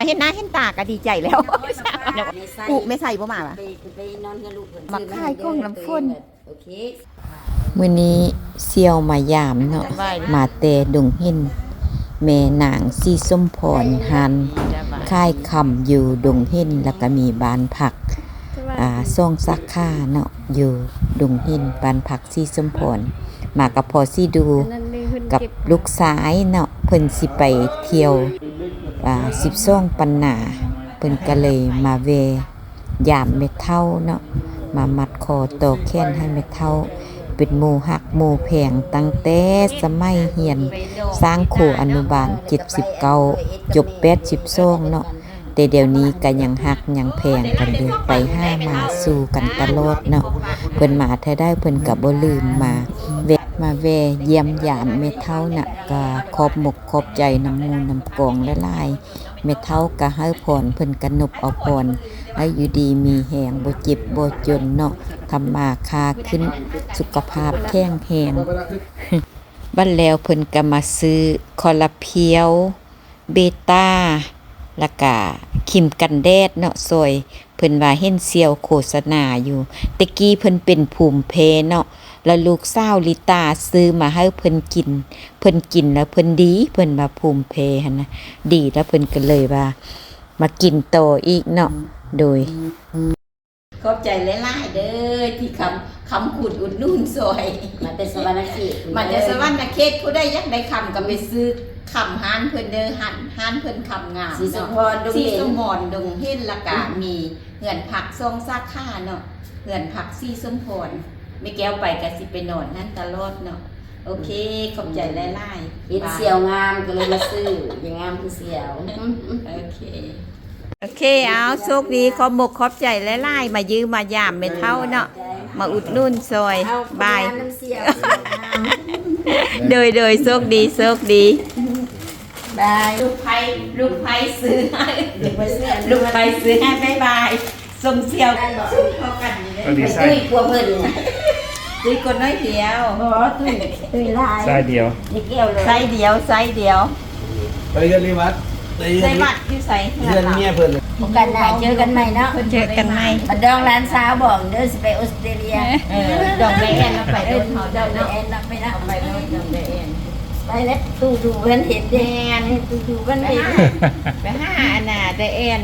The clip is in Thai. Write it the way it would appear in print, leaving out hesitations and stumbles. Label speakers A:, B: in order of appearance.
A: เห็นหน้าเห็นตาก็ดีใจแล้วกูไม่ใส่บ่มาป่ะมาค่ายกล้องน้ำฝนมื้อนี้เสี่ยวมายามเนาะมาแต่ดงหินแม่นางสีส้มพรหันค่ายคำอยู่ดงหินแล้วก็มีบ้านผักซ่องซักค่าเนาะอยู่ดงหินบ้านผักสีส้มพรมากับพอสิดูกับลูกสายเนาะเพิ่นสิไปเที่ยว12ปันนาเพิ่นก็เลยมาแวยามเม็ดเท่าเนาะมามัดคอโตแค้นให้เม็ดเท่าเป็นหมู่หักหมู่แพงตั้งแต่สมัยเรียนสร้างครูอนุบาล79จบ82เนาะแต่เดี๋ยวนี้ก็ยังหักยังแพงกันอยู่ไปห้ามาสู่กันตลอดเนาะเพิ่นมาถ้าได้เพิ่นก็บ่ลืมมาแวเยี่ยมยามแม่เฒ่าน่ะก็ขอบมกขอบใจน้ำมูน้ำกองหลายๆแม่เฒ่าก็ให้พรเพิ่นก็นบเอาพรให้อยู่ดีมีแหงบ่เจ็บบ่จนเนาะทำมาค้าขึ้นสุขภาพแข็งแรงบัดแล้วเพิ่นก็มาซื้อคอลลาเพียวเบต้าแล้วก็ครีมกันแดดเนาะซอยเพิ่นว่าเห็นเสี่ยวโฆษณาอยู่ตะกี้เพิ่นเป็นภูมิแพ้เนาะแล้วลูกสาวลิตาซื้อมาให้เพิ่นกินแล้วเพิ่นดีเพิ่นว่าภูมิแพ้หั่นนะดีแล้วเพิ่นก็เลยว่ามากินต่ออีกเนาะโดยขอบใจหลายๆเด้อที่คำขุดอุดหนุนซอย
B: มาแต่สวรรณเขต
A: ผู้ใดอยากได้คำก็ไปซื้อคำหานเพิ่นเด้อหานเพิ่นคำงาม
B: สีสมพร
A: ดงเห็นละกะมีเหือนผักทรงสาขาเนาะเหือนผักสีสมพรไม่แก้วไปก็สิไปนอนนั่นตลอดเนาะโอเคขอบใจหลายๆ
B: เห็นเสี่ยวงามก็เลยมาซื้ออย่างงามคือเสี่ยว
A: โอเคเอาโชคดีขอบมกขอบใจหลายๆมายืมมายามไม่เท่าเนาะมาอุดนุ่นซอยบายโดยโชคดีบายลูกไผ่ซื้อให้ลูกไผ่ซื้อให้บายสมเสี่ยวกันพอกัน
B: ตุ้ยกลัวเพิ่น
A: ตุ้ยคนน้อยเดียว
B: ตุ้ยลาย
C: ไส้เดียว
B: นี่แก้วเลย
A: ไซเดียว
C: ไปเรียนรีวัด
A: ใส่บัตรที่ใส่
C: เรียนเมียเพิ่น
B: กันได้เจอกันใหม่เนาะ
A: เจอกันใหม่
B: บัดดองร้านสาวบอกเด้อสิไปออสเตรเลีย
A: ดอกไม้แอนเราไปโดนเขา
B: ดอกไม้แอนนับไปนะไปโดนดอกไม้แอนไปแล้วดูเพิ่นเห็นแดนดูเพิ่นเห็น
A: ไปหาอันน่ะแต่แอน